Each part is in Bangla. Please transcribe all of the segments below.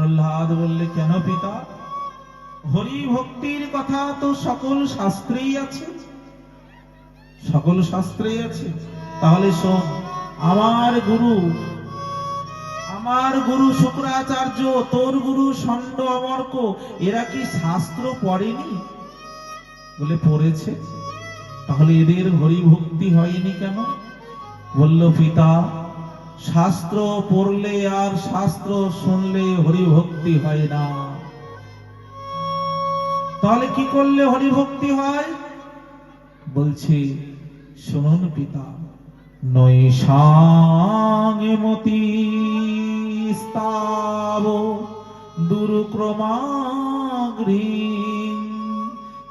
প্রহ্লাদ বললে, কেন পিতা? হরি ভক্তির কথা তো সকল শাস্ত্রেই আছে, সকল শাস্ত্রেই আছে। তাহলে শোন, আমার গুরু শুক্রাচার্য, তোর গুরু ষণ্ড অমর্ক, এরা কি শাস্ত্র পড়েনি? বলে পড়েছে। তাহলে এদের হরি ভক্তি হয়নি কেন? বলল, পিতা, শাস্ত্র পড়লে আর শাস্ত্র শুনলে হরি ভক্তি হয় না। তাহলে কি করলে হরি ভক্তি হয়? বলছে, শুনুন পিতা, নৈষাঙ্গে মতি স্তাব দুরুক্রমাগ্রী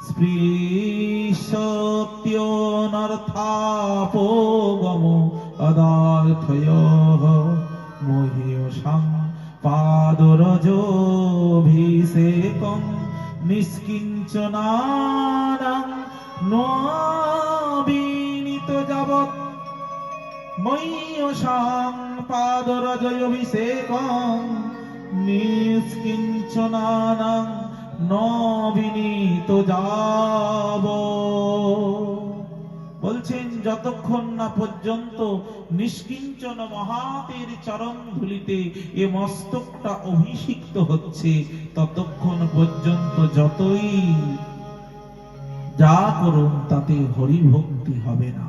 স্পৃশত্যনর্থাপোগম অদার্থয়ঃ মহীয়সাং পাদরজোভিষেকং নিষ্কিঞ্চনানাং নবীনিত যাবৎ মহীয়সাং পাদরজোভিষেকং নিষ্কিঞ্চনানাং নবীনিত যাবৎ। বলছেন, যতক্ষণ না পর্যন্ত নিষ্কিঞ্চন মহাতের চরণ ধুলিতে এ মস্তকটা অভিষিক্ত হচ্ছে, ততক্ষণ পর্যন্ত যতই যা করুন তাতে হরি ভক্তি হবে না।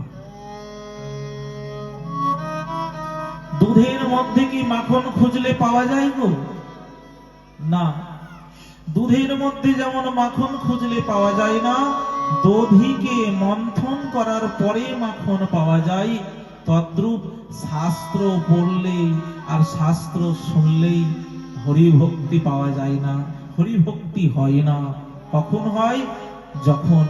দুধের মধ্যে কি মাখন খুঁজলে পাওয়া যায় গো? না। দুধের মধ্যে যেমন মাখন খুঁজলে পাওয়া যায় না, দধিকে মন্থন করার পরে মাখন পাওয়া যায়, তদ্রূপ শাস্ত্র পড়লেই আর শাস্ত্র শুনলেই হরি ভক্তি পাওয়া যায় না, হরি ভক্তি হয় না। কখন হয়? যখন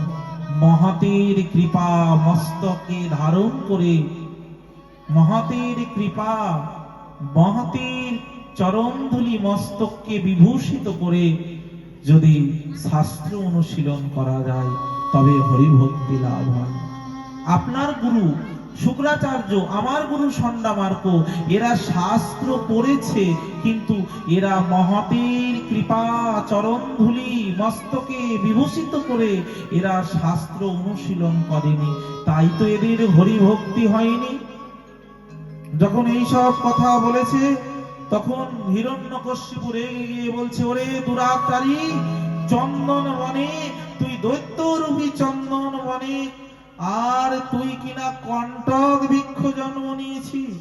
মহতের কৃপা মস্তকে ধারণ করে, মহতের কৃপা, মহতের চরণধুলি মস্তককে বিভূষিত করে যদি শাস্ত্র অনুশীলন করা যায়, তবে হরি ভক্তি লাভ হয়। আপনার গুরু শুক্রাচার্য, আমার গুরু ষণ্ডামার্ক, এরা শাস্ত্র পড়েছে, কিন্তু এরা মহতের কৃপা চরণধুলি মস্তকে বিভূষিত করে এরা শাস্ত্র অনুশীলন করেনি, তাই তো এদের হরি ভক্তি হয়নি। যখন এই সব কথা বলেছে, তখন হিরণ্যকশিপু রেগে গিয়ে বলছে, ওরে দুরাত্মারী, চন্দন বনে তুই দৈত্যরূপী চন্দন বনে, আর তুই কিনা কণ্টক বৃক্ষ জন্ম নিয়েছিস,